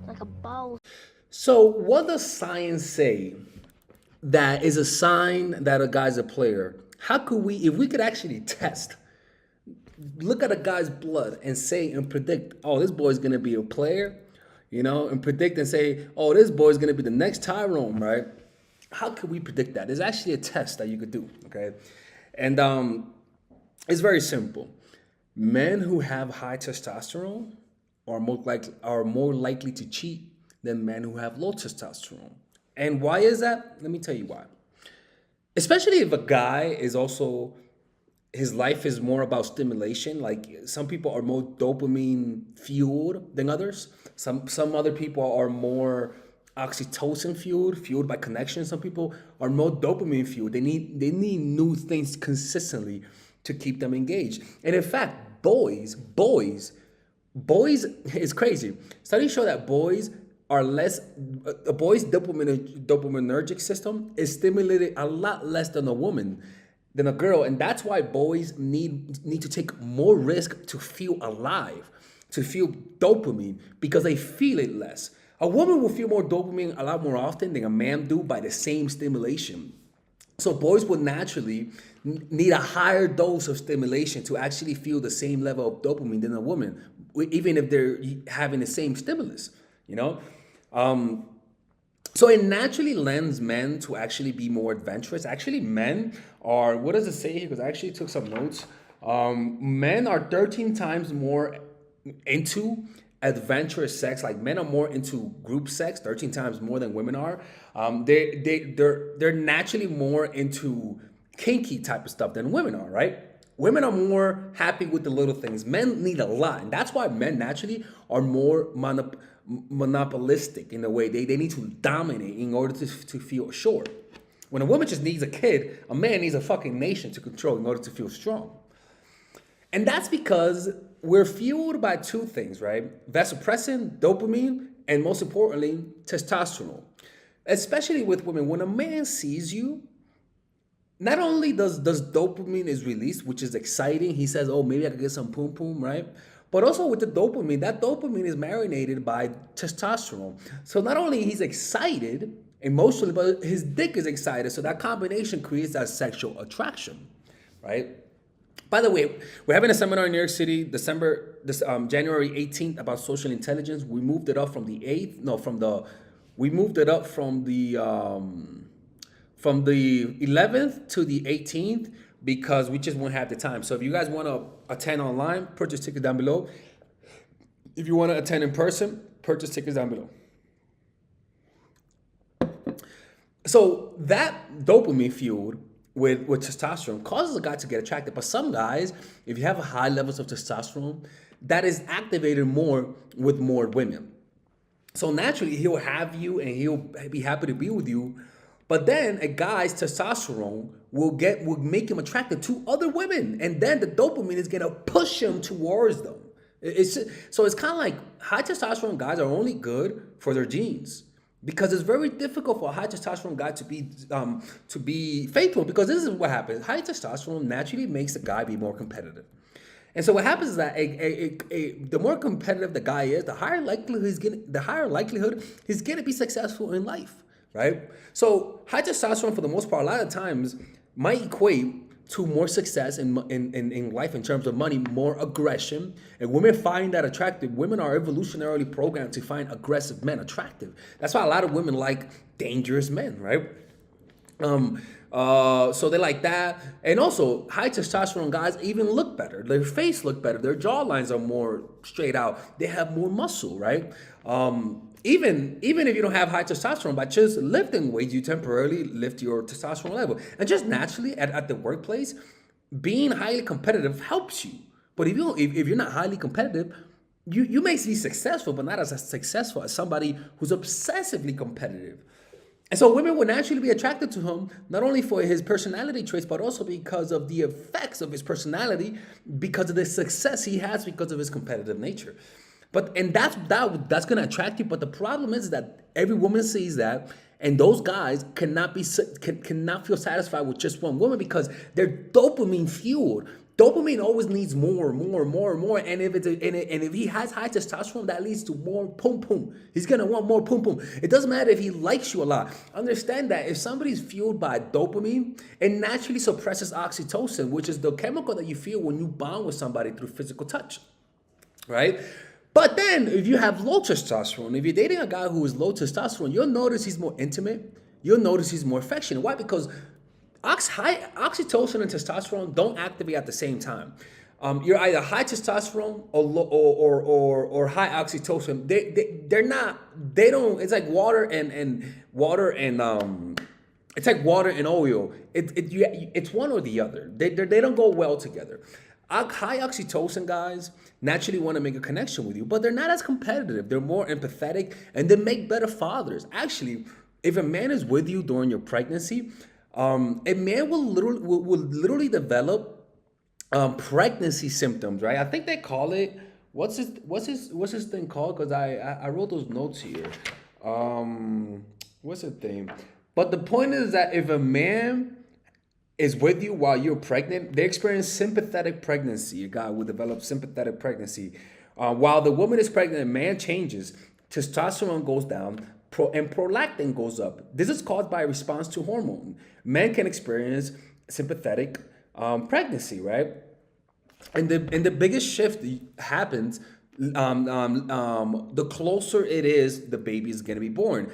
like a ball. So, what does science say that is a sign that a guy's a player? How could we, if we could actually test, look at a guy's blood and say and predict, oh, this boy's gonna be a player, and predict and say, oh, this boy's gonna be the next Tyrone, right? How could we predict that? There's actually a test that you could do, okay? And it's very simple. Men who have high testosterone are more likely to cheat than men who have low testosterone. And why is that? Let me tell you why. Especially if a guy is also his life is more about stimulation. Like some people are more dopamine fueled than others. Some other people are more oxytocin fueled by connection. Some people are more dopamine fueled. They need new things consistently to keep them engaged. And in fact, boys is crazy. Studies show that boys are less a boy's dopaminergic system is stimulated a lot less than a woman than a girl, and that's why boys need to take more risk to feel alive, to feel dopamine, because they feel it less. A woman will feel more dopamine a lot more often than a man do by the same stimulation. So boys would naturally need a higher dose of stimulation to actually feel the same level of dopamine than a woman, even if they're having the same stimulus. You know, so it naturally lends men to actually be more adventurous. Actually, men are, what does it say here? Because I actually took some notes. Men are 13 times more into adventurous sex. Like men are more into group sex, 13 times more than women are. They're naturally more into kinky type of stuff than women are, right? Women are more happy with the little things. Men need a lot. And that's why men naturally are more monopolistic in a way. They need to dominate in order to feel assured. When a woman just needs a kid, a man needs a fucking nation to control in order to feel strong. And that's because we're fueled by two things, right? Vasopressin, dopamine, and most importantly, testosterone. Especially with women, when a man sees you, not only does dopamine is released, which is exciting. He says, "Oh, maybe I could get some poom poom," right? But also with the dopamine, that dopamine is marinated by testosterone. So not only he's excited emotionally, but his dick is excited. So that combination creates that sexual attraction, right? By the way, we're having a seminar in New York City, January 18th about social intelligence. We moved it up from the 8th, no, we moved it up from the 11th to the 18th because we just won't have the time. So if you guys want to attend online, purchase tickets down below. If you want to attend in person, purchase tickets down below. So that dopamine fueled with testosterone causes a guy to get attracted. But some guys, if you have high levels of testosterone, that is activated more with more women. So naturally, he'll have you and he'll be happy to be with you. But then a guy's testosterone will make him attracted to other women, and then the dopamine is gonna push him towards them. So it's kind of like high testosterone guys are only good for their genes because it's very difficult for a high testosterone guy to be faithful because this is what happens. High testosterone naturally makes a guy be more competitive. And so what happens is that the more competitive the guy is, the higher likelihood he's gonna be successful in life, right? So high testosterone, for the most part, a lot of times might equate to more success in life in terms of money, more aggression. And women find that attractive. Women are evolutionarily programmed to find aggressive men attractive. That's why a lot of women like dangerous men, right? So they like that. And also, high testosterone guys even look better. Their face look better. Their jawlines are more straight out. They have more muscle, right? Even if you don't have high testosterone, by just lifting weights, you temporarily lift your testosterone level. And just naturally at the workplace, being highly competitive helps you. But if you're not highly competitive, you may be successful, but not as successful as somebody who's obsessively competitive. And so women would naturally be attracted to him, not only for his personality traits, but also because of the effects of his personality, because of the success he has because of his competitive nature. And that's gonna attract you. But the problem is that every woman sees that, and those guys cannot feel satisfied with just one woman because they're dopamine fueled. Dopamine always needs more, more, more, more. And if he has high testosterone, that leads to more pum pum. He's gonna want more pum pum. It doesn't matter if he likes you a lot. Understand that if somebody's fueled by dopamine, it naturally suppresses oxytocin, which is the chemical that you feel when you bond with somebody through physical touch, right? But then if you have low testosterone, if you're dating a guy who is low testosterone, you'll notice he's more intimate. You'll notice he's more affectionate. Why? Because high oxytocin and testosterone don't activate at the same time. You're either high testosterone or high oxytocin. They're not. They don't. It's like water and water and it's like water and oil. It's one or the other. They don't go well together. High oxytocin guys naturally want to make a connection with you, but they're not as competitive. They're more empathetic and they make better fathers. Actually, if a man is with you during your pregnancy, a man will literally develop pregnancy symptoms, right? I think they call it what's this thing called? Because I wrote those notes here. What's the thing? But the point is that if a man is with you while you're pregnant, they experience sympathetic pregnancy. A guy will develop sympathetic pregnancy. While the woman is pregnant, a man changes. Testosterone goes down. And prolactin goes up. This is caused by a response to hormone. Men can experience sympathetic pregnancy, right? And the biggest shift happens the closer it is the baby is going to be born.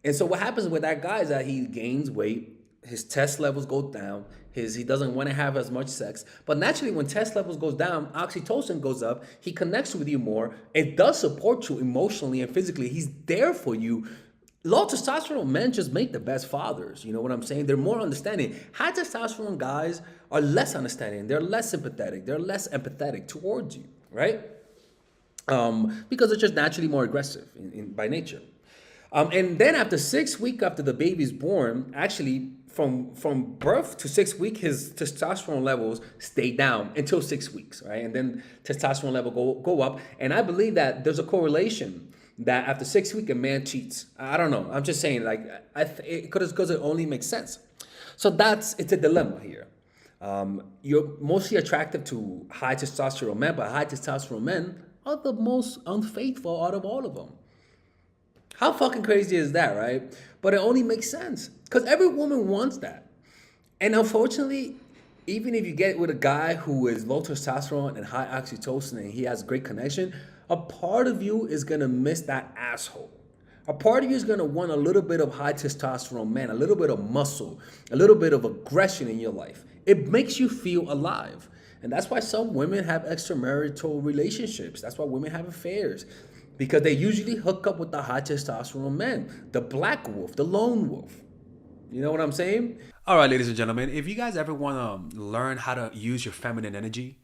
And so what happens with that guy is that he gains weight, his test levels go down, he doesn't want to have as much sex. But naturally, when test levels goes down, oxytocin goes up, he connects with you more, it does support you emotionally and physically, he's there for you. Low testosterone men just make the best fathers. You know what I'm saying? They're more understanding. High testosterone guys are less understanding. They're less sympathetic. They're less empathetic towards you, right? Because they're just naturally more aggressive by nature. And then after 6 weeks after the baby's born, actually from birth to 6 weeks, his testosterone levels stay down until 6 weeks, right? And then testosterone level go up. And I believe that there's a correlation that after 6 weeks, a man cheats. I don't know. I'm just saying, like, because it only makes sense. So it's a dilemma here. You're mostly attracted to high testosterone men, but high testosterone men are the most unfaithful out of all of them. How fucking crazy is that, right? But it only makes sense because every woman wants that. And unfortunately, even if you get with a guy who is low testosterone and high oxytocin and he has great connection, a part of you is going to miss that asshole. A part of you is going to want a little bit of high testosterone man, a little bit of muscle, a little bit of aggression in your life. It makes you feel alive. And that's why some women have extramarital relationships. That's why women have affairs. Because they usually hook up with the high testosterone men, the black wolf, the lone wolf. You know what I'm saying? All right, ladies and gentlemen, if you guys ever want to learn how to use your feminine energy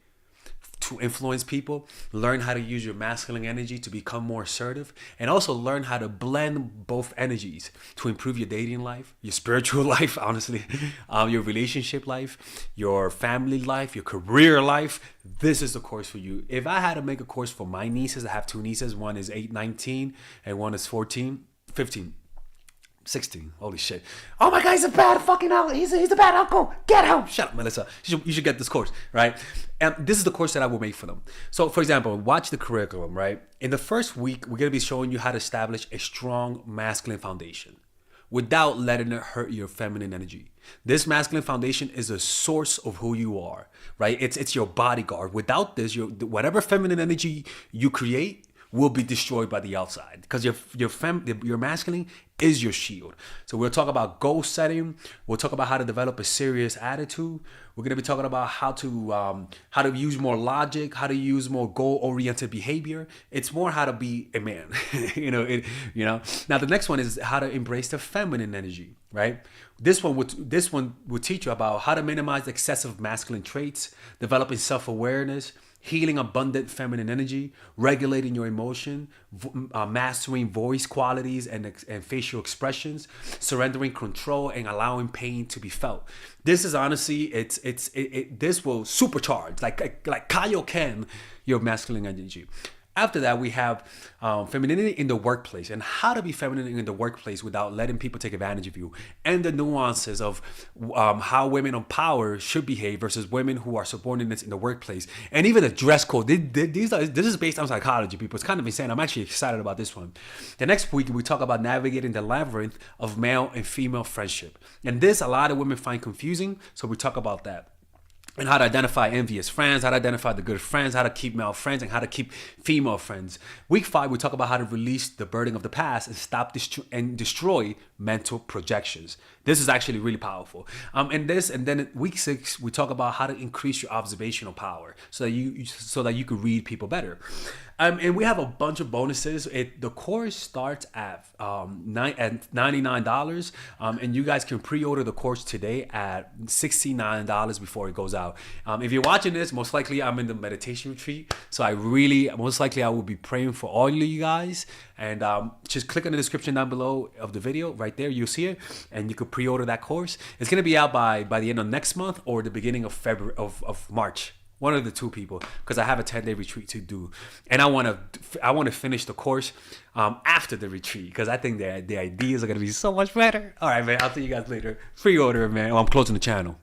to influence people, learn how to use your masculine energy to become more assertive, and also learn how to blend both energies to improve your dating life, your spiritual life, honestly, your relationship life, your family life, your career life, this is the course for you. If I had to make a course for my nieces, I have two nieces, one is 19 and one is 15. 16. Holy shit. Oh my God, he's a bad fucking uncle. He's a bad uncle. Get him. Shut up, Melissa. You should get this course, right? And this is the course that I will make for them. So, for example, watch the curriculum, right? In the first week, we're going to be showing you how to establish a strong masculine foundation without letting it hurt your feminine energy. This masculine foundation is a source of who you are, right? It's your bodyguard. Without this, whatever feminine energy you create will be destroyed by the outside because your masculine is your shield. So we'll talk about goal setting. We'll talk about how to develop a serious attitude. We're going to be talking about how to use more logic, how to use more goal-oriented behavior. It's more how to be a man. Now the next one is how to embrace the feminine energy, right? This one would teach you about how to minimize excessive masculine traits, developing self-awareness, healing abundant feminine energy, regulating your emotion, mastering voice qualities and facial expressions, surrendering control and allowing pain to be felt. This is honestly, this will supercharge, like Kaioken, your masculine energy. After that, we have femininity in the workplace and how to be feminine in the workplace without letting people take advantage of you, and the nuances of how women on power should behave versus women who are subordinates in the workplace, and even the dress code. This is based on psychology, people. It's kind of insane. I'm actually excited about this one. The next week, we talk about navigating the labyrinth of male and female friendship. And this, a lot of women find confusing, so we talk about that and how to identify envious friends, how to identify the good friends, how to keep male friends, and how to keep female friends. Week 5, we talk about how to release the burden of the past and stop and destroy mental projections. This is actually really powerful. And then week 6, we talk about how to increase your observational power so that you could read people better. And we have a bunch of bonuses. The course starts at $99, and you guys can pre-order the course today at $69 before it goes out. If you're watching this, most likely I'm in the meditation retreat, so most likely I will be praying for all of you guys. And just click on the description down below of the video. Right there, you'll see it, and you could pre-order that course. It's gonna be out by the end of next month or the beginning of February of March. One of the two, people, because I have a 10-day retreat to do, and I want to finish the course after the retreat, because I think the ideas are gonna be so much better. All right, man. I'll see you guys later. Pre-order, man. I'm closing the channel.